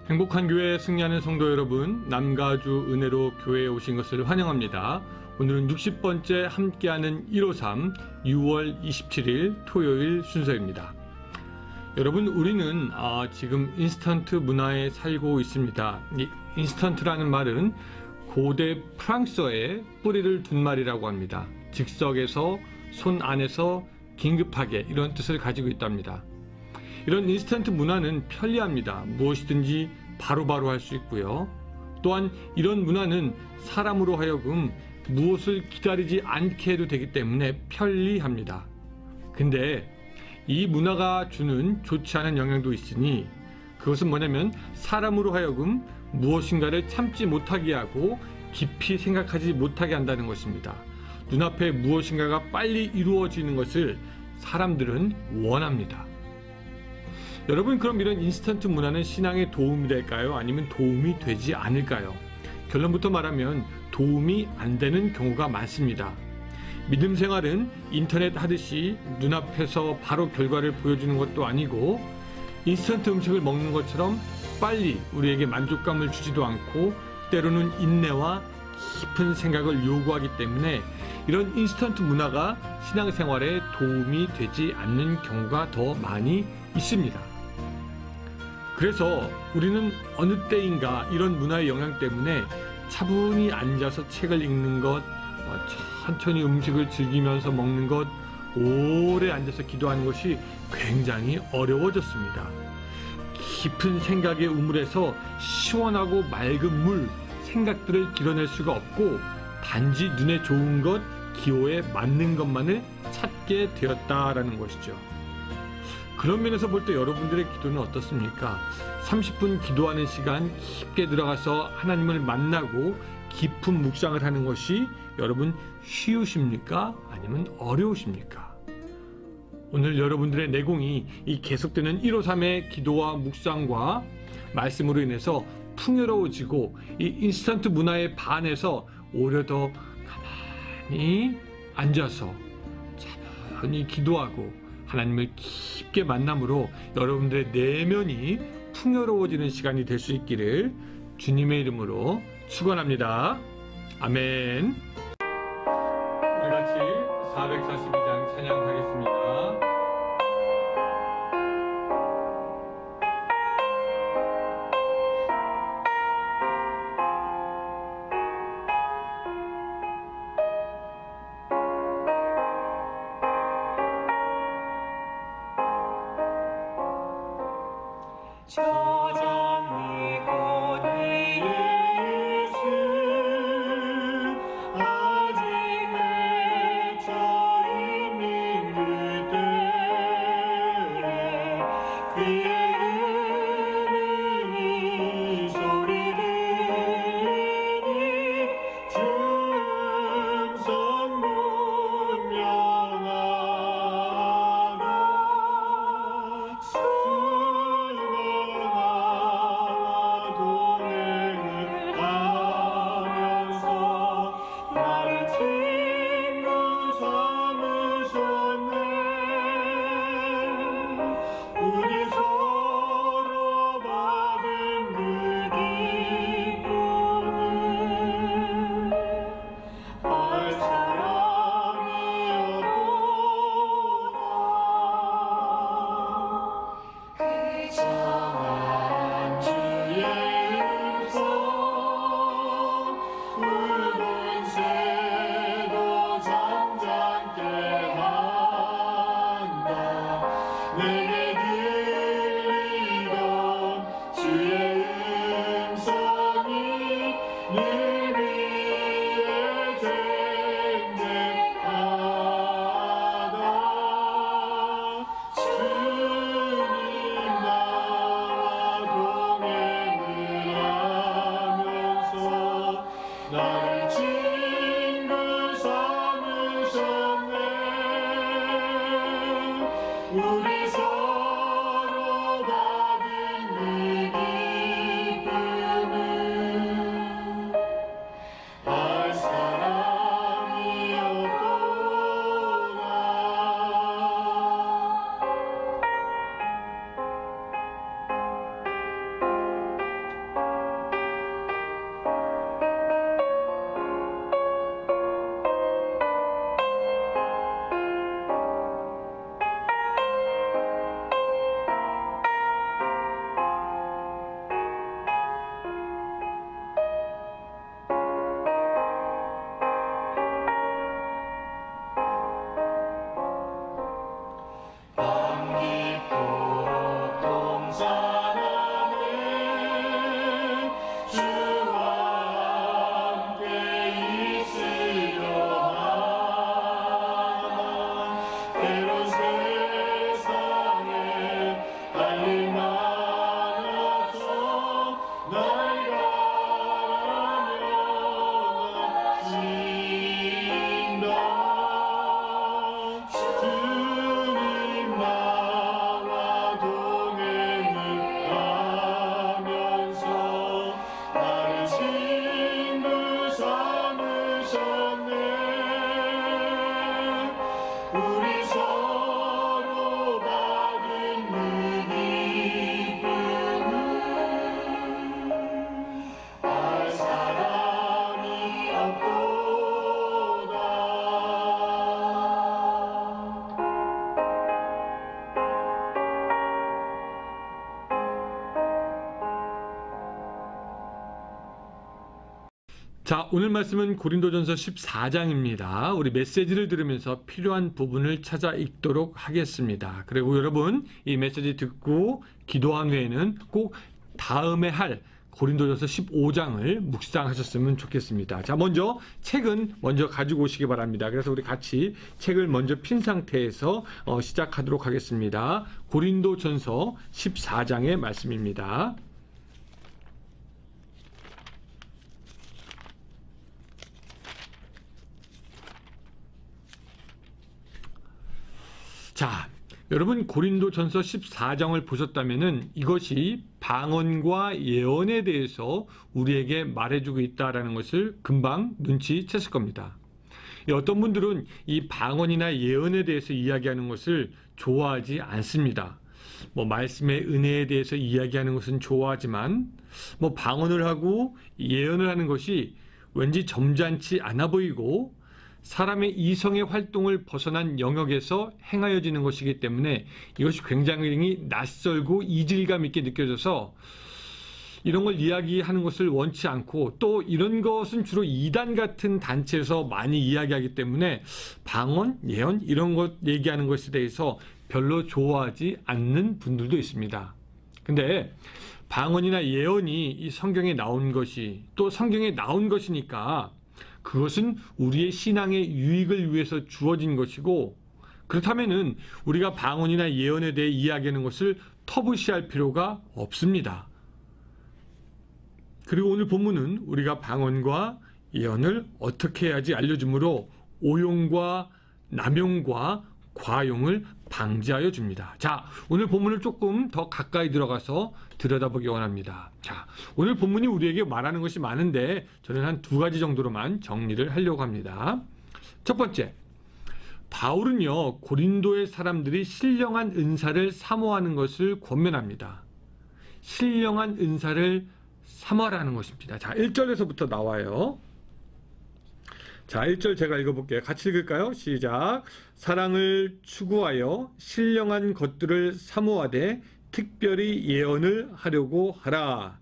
행복한 교회 승리하는 성도 여러분, 남가주 은혜로 교회에 오신 것을 환영합니다. 오늘은 60번째 함께하는 153 6월 27일 토요일 순서입니다. 여러분, 우리는 지금 인스턴트 문화에 살고 있습니다. 이 인스턴트라는 말은 고대 프랑스어에 뿌리를 둔 말이라고 합니다. 즉석에서, 손 안에서, 긴급하게 이런 뜻을 가지고 있답니다. 이런 인스턴트 문화는 편리합니다. 무엇이든지 바로바로 할 수 있고요. 또한 이런 문화는 사람으로 하여금 무엇을 기다리지 않게 해도 되기 때문에 편리합니다. 근데 이 문화가 주는 좋지 않은 영향도 있으니 그것은 뭐냐면 사람으로 하여금 무엇인가를 참지 못하게 하고 깊이 생각하지 못하게 한다는 것입니다. 눈앞에 무엇인가가 빨리 이루어지는 것을 사람들은 원합니다. 여러분, 그럼 이런 인스턴트 문화는 신앙에 도움이 될까요? 아니면 도움이 되지 않을까요? 결론부터 말하면 도움이 안 되는 경우가 많습니다. 믿음 생활은 인터넷 하듯이 눈앞에서 바로 결과를 보여주는 것도 아니고 인스턴트 음식을 먹는 것처럼 빨리 우리에게 만족감을 주지도 않고 때로는 인내와 깊은 생각을 요구하기 때문에 이런 인스턴트 문화가 신앙생활에 도움이 되지 않는 경우가 더 많이 있습니다. 그래서 우리는 어느 때인가 이런 문화의 영향 때문에 차분히 앉아서 책을 읽는 것, 천천히 음식을 즐기면서 먹는 것, 오래 앉아서 기도하는 것이 굉장히 어려워졌습니다. 깊은 생각의 우물에서 시원하고 맑은 물, 생각들을 길어낼 수가 없고 단지 눈에 좋은 것, 기호에 맞는 것만을 찾게 되었다라는 것이죠. 그런 면에서 볼 때 여러분들의 기도는 어떻습니까? 30분 기도하는 시간 깊게 들어가서 하나님을 만나고 깊은 묵상을 하는 것이 여러분 쉬우십니까? 아니면 어려우십니까? 오늘 여러분들의 내공이 이 계속되는 153의 기도와 묵상과 말씀으로 인해서 풍요로워지고 이 인스턴트 문화에 반해서 오히려 더 가만히 앉아서 차분히 기도하고 하나님을 깊게 만남으로 여러분들의 내면이 풍요로워지는 시간이 될 수 있기를 주님의 이름으로 축원합니다. 아멘. 우리 같이 442장 찬양하겠습니다. 저장이 곧 예수 아직 맺혀 있는 그대 자, 오늘 말씀은 고린도전서 14장입니다. 우리 메시지를 들으면서 필요한 부분을 찾아 읽도록 하겠습니다. 그리고 여러분 이 메시지 듣고 기도한 후에는 꼭 다음에 할 고린도전서 15장을 묵상하셨으면 좋겠습니다. 자, 먼저 책은 먼저 가지고 오시기 바랍니다. 그래서 우리 같이 책을 먼저 핀 상태에서 시작하도록 하겠습니다. 고린도전서 14장의 말씀입니다. 자, 여러분 고린도전서 14장을 보셨다면은 이것이 방언과 예언에 대해서 우리에게 말해주고 있다라는 것을 금방 눈치챘을 겁니다. 어떤 분들은 이 방언이나 예언에 대해서 이야기하는 것을 좋아하지 않습니다. 말씀의 은혜에 대해서 이야기하는 것은 좋아하지만 방언을 하고 예언을 하는 것이 왠지 점잖지 않아 보이고 사람의 이성의 활동을 벗어난 영역에서 행하여지는 것이기 때문에 이것이 굉장히 낯설고 이질감 있게 느껴져서 이런 걸 이야기하는 것을 원치 않고, 또 이런 것은 주로 이단 같은 단체에서 많이 이야기하기 때문에 방언, 예언 이런 것 얘기하는 것에 대해서 별로 좋아하지 않는 분들도 있습니다. 근데 방언이나 예언이 이 성경에 나온 것이, 또 성경에 나온 것이니까 그것은 우리의 신앙의 유익을 위해서 주어진 것이고, 그렇다면은 우리가 방언이나 예언에 대해 이야기하는 것을 터부시할 필요가 없습니다. 그리고 오늘 본문은 우리가 방언과 예언을 어떻게 해야지 알려주므로 오용과 남용과 과용을 방지하여 줍니다. 자, 오늘 본문을 조금 더 가까이 들어가서 들여다보기 원합니다. 자, 오늘 본문이 우리에게 말하는 것이 많은데 저는 한 2가지 정도로만 정리를 하려고 합니다. 첫 번째, 바울은요, 고린도의 사람들이 신령한 은사를 사모하는 것을 권면합니다. 신령한 은사를 사모하라는 것입니다. 자, 1절에서부터 나와요. 자, 1절 제가 읽어볼게요. 같이 읽을까요? 시작. 사랑을 추구하여 신령한 것들을 사모하되 특별히 예언을 하려고 하라.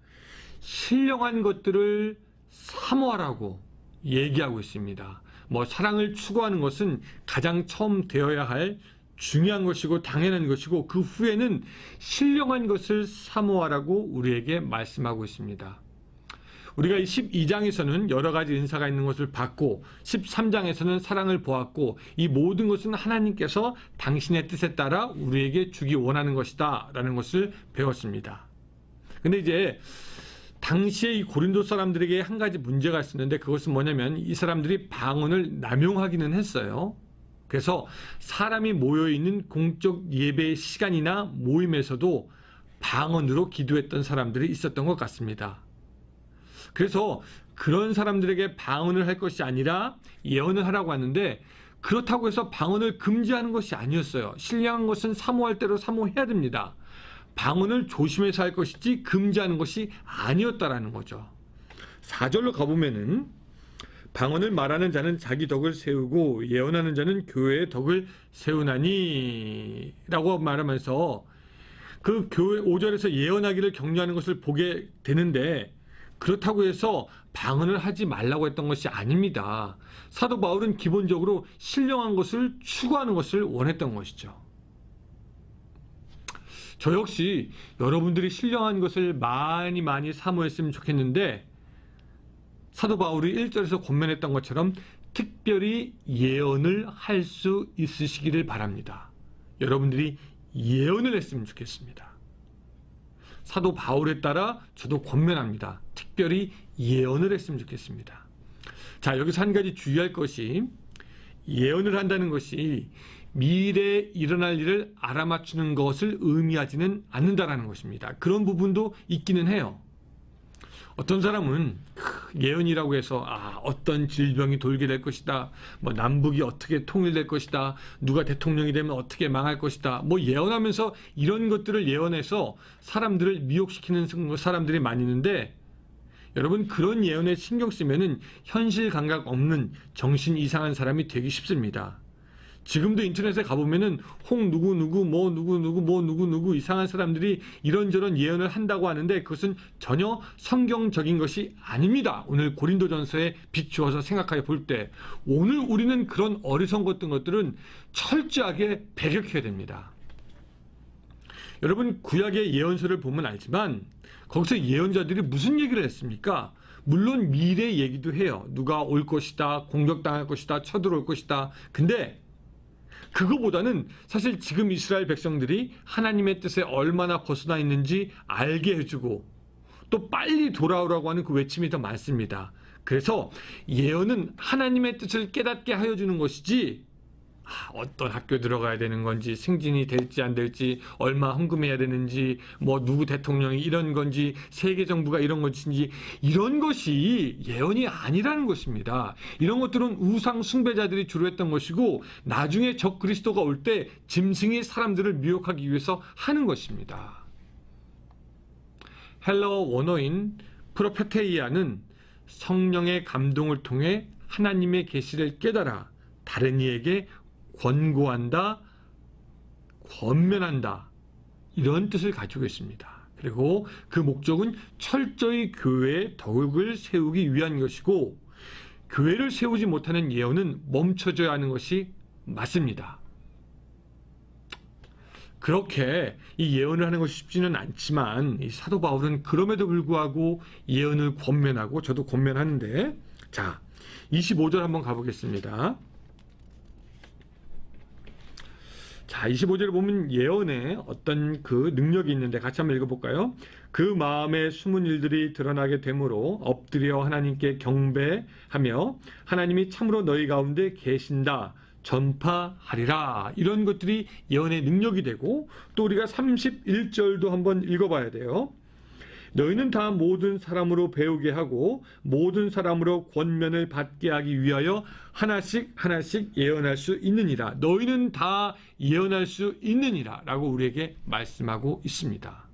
신령한 것들을 사모하라고 얘기하고 있습니다. 사랑을 추구하는 것은 가장 처음 되어야 할 중요한 것이고 당연한 것이고, 그 후에는 신령한 것을 사모하라고 우리에게 말씀하고 있습니다. 우리가 이 12장에서는 여러 가지 은사가 있는 것을 봤고 13장에서는 사랑을 보았고, 이 모든 것은 하나님께서 당신의 뜻에 따라 우리에게 주기 원하는 것이다 라는 것을 배웠습니다. 근데 이제 당시에 이 고린도 사람들에게 한 가지 문제가 있었는데, 그것은 뭐냐면 이 사람들이 방언을 남용하기는 했어요. 그래서 사람이 모여있는 공적 예배 시간이나 모임에서도 방언으로 기도했던 사람들이 있었던 것 같습니다. 그래서 그런 사람들에게 방언을 할 것이 아니라 예언을 하라고 하는데, 그렇다고 해서 방언을 금지하는 것이 아니었어요. 신령한 것은 사모할 대로 사모해야 됩니다. 방언을 조심해서 할 것이지 금지하는 것이 아니었다라는 거죠. 4절로 가보면은 방언을 말하는 자는 자기 덕을 세우고 예언하는 자는 교회의 덕을 세우나니 라고 말하면서 그 교회 5절에서 예언하기를 격려하는 것을 보게 되는데, 그렇다고 해서 방언을 하지 말라고 했던 것이 아닙니다. 사도 바울은 기본적으로 신령한 것을 추구하는 것을 원했던 것이죠. 저 역시 여러분들이 신령한 것을 많이 사모했으면 좋겠는데, 사도 바울이 1절에서 권면했던 것처럼 특별히 예언을 할 수 있으시기를 바랍니다. 여러분들이 예언을 했으면 좋겠습니다. 사도 바울에 따라 저도 권면합니다. 특별히 예언을 했으면 좋겠습니다. 자, 여기서 한 가지 주의할 것이, 예언을 한다는 것이 미래에 일어날 일을 알아맞추는 것을 의미하지는 않는다라는 것입니다. 그런 부분도 있기는 해요. 어떤 사람은 예언이라고 해서 어떤 질병이 돌게 될 것이다, 남북이 어떻게 통일될 것이다, 누가 대통령이 되면 어떻게 망할 것이다, 예언하면서 이런 것들을 예언해서 사람들을 미혹시키는 사람들이 많이 있는데, 여러분 그런 예언에 신경 쓰면은 현실 감각 없는 정신 이상한 사람이 되기 쉽습니다. 지금도 인터넷에 가보면은 홍 누구누구 뭐 누구누구 뭐 누구누구 이상한 사람들이 이런저런 예언을 한다고 하는데 그것은 전혀 성경적인 것이 아닙니다. 오늘 고린도전서에 비추어서 생각해 볼 때 오늘 우리는 그런 어리석었던 것들은 철저하게 배격해야 됩니다. 여러분 구약의 예언서를 보면 알지만 거기서 예언자들이 무슨 얘기를 했습니까? 물론 미래 얘기도 해요. 누가 올 것이다, 공격당할 것이다, 쳐들어올 것이다. 근데 그거보다는 사실 지금 이스라엘 백성들이 하나님의 뜻에 얼마나 벗어나 있는지 알게 해주고 또 빨리 돌아오라고 하는 그 외침이 더 많습니다. 그래서 예언은 하나님의 뜻을 깨닫게 하여 주는 것이지 어떤 학교 들어가야 되는 건지 승진이 될지 안 될지 얼마 헌금해야 되는지 뭐 누구 대통령이 이런 건지 세계 정부가 이런 것인지 이런 것이 예언이 아니라는 것입니다. 이런 것들은 우상 숭배자들이 주로 했던 것이고 나중에 적 그리스도가 올 때 짐승이 사람들을 미혹하기 위해서 하는 것입니다. 헬러 원어인 프로페테이아는 성령의 감동을 통해 하나님의 계시를 깨달아 다른 이에게 권고한다, 권면한다 이런 뜻을 가지고 있습니다. 그리고 그 목적은 철저히 교회의 덕을 세우기 위한 것이고 교회를 세우지 못하는 예언은 멈춰져야 하는 것이 맞습니다. 그렇게 이 예언을 하는 것이 쉽지는 않지만 이 사도 바울은 그럼에도 불구하고 예언을 권면하고 저도 권면하는데 자 25절 한번 가보겠습니다. 자, 25절에 보면 예언에 어떤 그 능력이 있는데 같이 한번 읽어볼까요? 그 마음에 숨은 일들이 드러나게 되므로 엎드려 하나님께 경배하며 하나님이 참으로 너희 가운데 계신다 전파하리라. 이런 것들이 예언의 능력이 되고 또 우리가 31절도 한번 읽어봐야 돼요. 너희는 다 모든 사람으로 배우게 하고 모든 사람으로 권면을 받게 하기 위하여 하나씩 하나씩 예언할 수 있느니라. 너희는 다 예언할 수 있느니라 라고 우리에게 말씀하고 있습니다.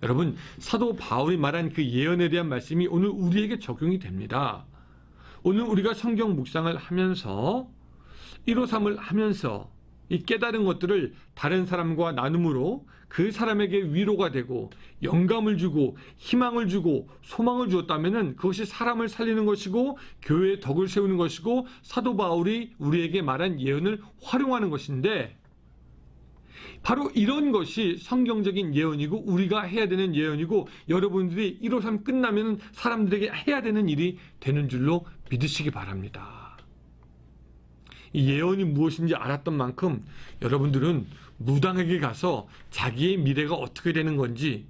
여러분 사도 바울이 말한 그 예언에 대한 말씀이 오늘 우리에게 적용이 됩니다. 오늘 우리가 성경 묵상을 하면서 153을 하면서 이 깨달은 것들을 다른 사람과 나눔으로 그 사람에게 위로가 되고 영감을 주고 희망을 주고 소망을 주었다면 그것이 사람을 살리는 것이고 교회의 덕을 세우는 것이고 사도 바울이 우리에게 말한 예언을 활용하는 것인데 바로 이런 것이 성경적인 예언이고 우리가 해야 되는 예언이고 여러분들이 153 끝나면 사람들에게 해야 되는 일이 되는 줄로 믿으시기 바랍니다. 이 예언이 무엇인지 알았던 만큼 여러분들은 무당에게 가서 자기의 미래가 어떻게 되는 건지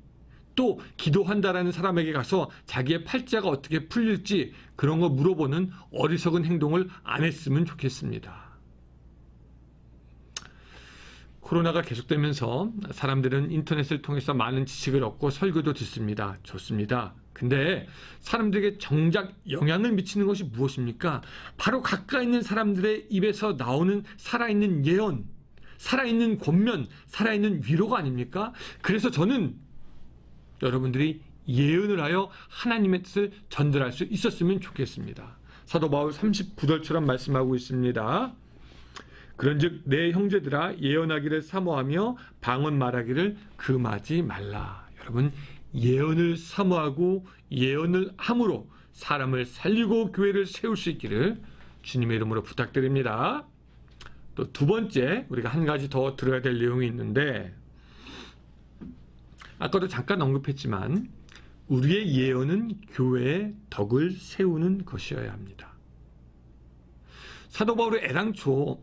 또 기도한다라는 사람에게 가서 자기의 팔자가 어떻게 풀릴지 그런 거 물어보는 어리석은 행동을 안 했으면 좋겠습니다. 코로나가 계속되면서 사람들은 인터넷을 통해서 많은 지식을 얻고 설교도 듣습니다. 좋습니다. 근데 사람들에게 정작 영향을 미치는 것이 무엇입니까? 바로 가까이 있는 사람들의 입에서 나오는 살아있는 예언, 살아있는 권면, 살아있는 위로가 아닙니까? 그래서 저는 여러분들이 예언을 하여 하나님의 뜻을 전달할 수 있었으면 좋겠습니다. 사도 바울 39절처럼 말씀하고 있습니다. 그런즉 내 형제들아 예언하기를 사모하며 방언 말하기를 금하지 말라. 여러분 예언을 사모하고 예언을 함으로 사람을 살리고 교회를 세울 수 있기를 주님의 이름으로 부탁드립니다. 또 두 번째 우리가 한 가지 더 들어야 될 내용이 있는데 아까도 잠깐 언급했지만 우리의 예언은 교회의 덕을 세우는 것이어야 합니다. 사도 바울이 애당초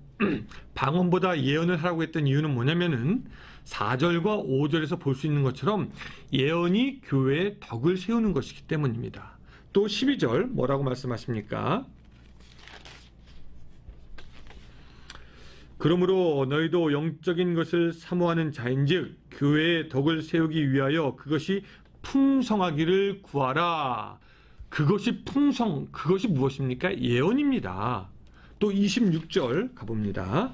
방언보다 예언을 하라고 했던 이유는 뭐냐면은 4절과 5절에서 볼 수 있는 것처럼 예언이 교회의 덕을 세우는 것이기 때문입니다. 또 12절 뭐라고 말씀하십니까? 그러므로 너희도 영적인 것을 사모하는 자인즉 교회의 덕을 세우기 위하여 그것이 풍성하기를 구하라. 그것이 그것이 무엇입니까? 예언입니다. 또 26절 가봅니다.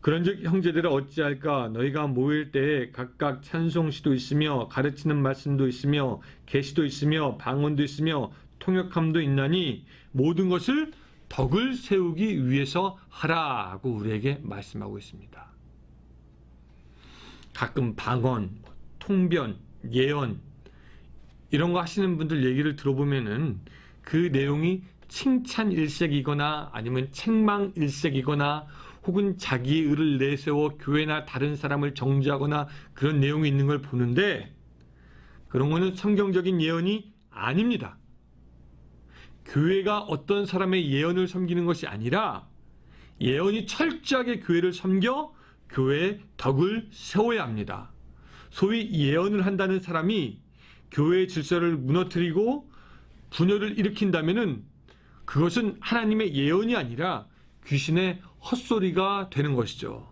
그런즉 형제들아 어찌할까 너희가 모일 때에 각각 찬송시도 있으며 가르치는 말씀도 있으며 계시도 있으며 방언도 있으며 통역함도 있나니 모든 것을 덕을 세우기 위해서 하라고 우리에게 말씀하고 있습니다. 가끔 방언, 통변, 예언 이런 거 하시는 분들 얘기를 들어보면은 그 내용이 칭찬일색이거나 아니면 책망일색이거나 혹은 자기의 의를 내세워 교회나 다른 사람을 정죄하거나 그런 내용이 있는 걸 보는데 그런 거는 성경적인 예언이 아닙니다. 교회가 어떤 사람의 예언을 섬기는 것이 아니라 예언이 철저하게 교회를 섬겨 교회의 덕을 세워야 합니다. 소위 예언을 한다는 사람이 교회의 질서를 무너뜨리고 분열을 일으킨다면은 그것은 하나님의 예언이 아니라 귀신의 헛소리가 되는 것이죠.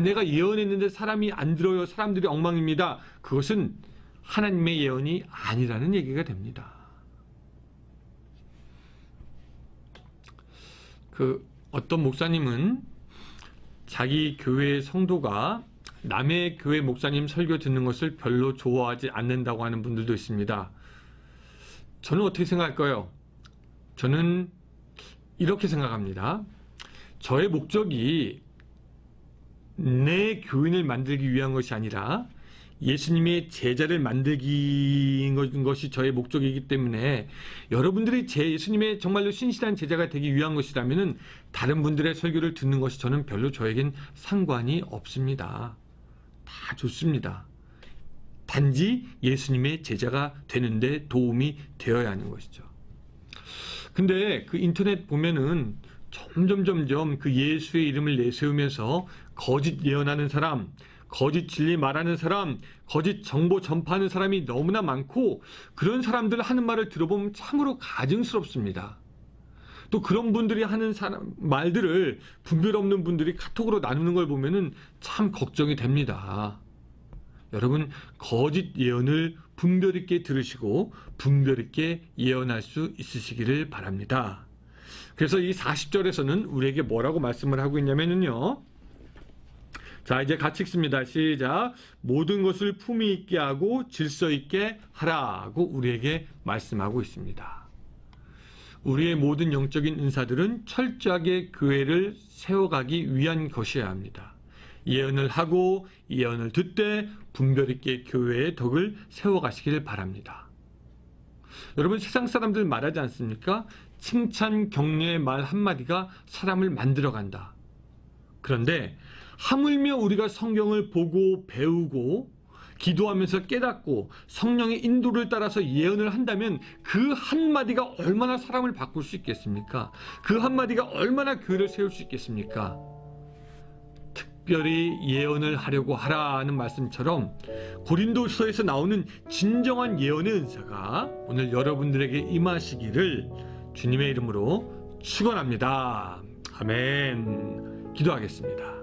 내가 예언했는데 사람이 안 들어요. 사람들이 엉망입니다. 그것은 하나님의 예언이 아니라는 얘기가 됩니다. 어떤 목사님은 자기 교회의 성도가 남의 교회 목사님 설교 듣는 것을 별로 좋아하지 않는다고 하는 분들도 있습니다. 저는 어떻게 생각할까요? 저는 이렇게 생각합니다. 저의 목적이 내 교인을 만들기 위한 것이 아니라 예수님의 제자를 만들기 것이 저의 목적이기 때문에 여러분들이 예수님의 정말로 신실한 제자가 되기 위한 것이라면 다른 분들의 설교를 듣는 것이 저는 별로 저에겐 상관이 없습니다. 다 좋습니다. 단지 예수님의 제자가 되는데 도움이 되어야 하는 것이죠. 근데 그 인터넷 보면은 점점 그 예수의 이름을 내세우면서 거짓 예언하는 사람, 거짓 진리 말하는 사람, 거짓 정보 전파하는 사람이 너무나 많고 그런 사람들 하는 말을 들어보면 참으로 가증스럽습니다. 또 그런 분들이 하는 말들을 분별 없는 분들이 카톡으로 나누는 걸 보면은 참 걱정이 됩니다. 여러분, 거짓 예언을 분별 있게 들으시고 분별 있게 예언할 수 있으시기를 바랍니다. 그래서 이 40절에서는 우리에게 뭐라고 말씀을 하고 있냐면요. 자, 이제 같이 읽습니다. 시작. 모든 것을 품위 있게 하고 질서 있게 하라고 우리에게 말씀하고 있습니다. 우리의 모든 영적인 은사들은 철저하게 교회를 세워가기 위한 것이어야 합니다. 예언을 하고 예언을 듣되 분별 있게 교회의 덕을 세워가시길 바랍니다. 여러분, 세상 사람들 말하지 않습니까? 칭찬 격려의 말 한마디가 사람을 만들어간다. 그런데 하물며 우리가 성경을 보고 배우고 기도하면서 깨닫고 성령의 인도를 따라서 예언을 한다면 그 한마디가 얼마나 사람을 바꿀 수 있겠습니까? 그 한마디가 얼마나 교회를 세울 수 있겠습니까? 특별히 예언을 하려고 하라는 말씀처럼 고린도서에서 나오는 진정한 예언의 은사가 오늘 여러분들에게 임하시기를 주님의 이름으로 축원합니다. 아멘. 기도하겠습니다.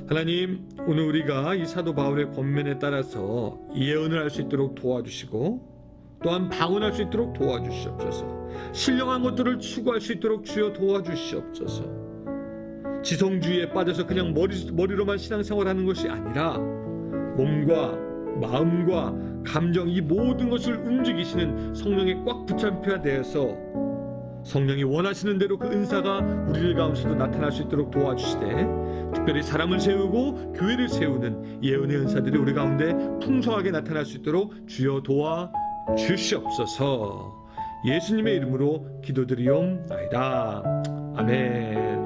하나님, 오늘 우리가 이 사도 바울의 권면에 따라서 예언을 할 수 있도록 도와주시고 또한 방언할 수 있도록 도와주시옵소서. 신령한 것들을 추구할 수 있도록 주여 도와주시옵소서. 지성주의에 빠져서 그냥 머리로만 신앙생활하는 것이 아니라 몸과 마음과 감정 이 모든 것을 움직이시는 성령에 꽉 붙잡혀야 되어서 성령이 원하시는 대로 그 은사가 우리들 가운데서도 나타날 수 있도록 도와주시되 특별히 사람을 세우고 교회를 세우는 예언의 은사들이 우리 가운데 풍성하게 나타날 수 있도록 주여 도와주시옵소서. 예수님의 이름으로 기도드리옵나이다. 아멘.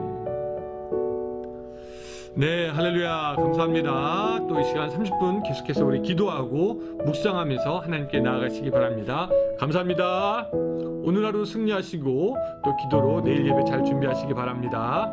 네, 할렐루야. 감사합니다. 또 이 시간 30분 계속해서 우리 기도하고 묵상하면서 하나님께 나아가시기 바랍니다. 감사합니다. 오늘 하루 승리하시고 또 기도로 내일 예배 잘 준비하시기 바랍니다.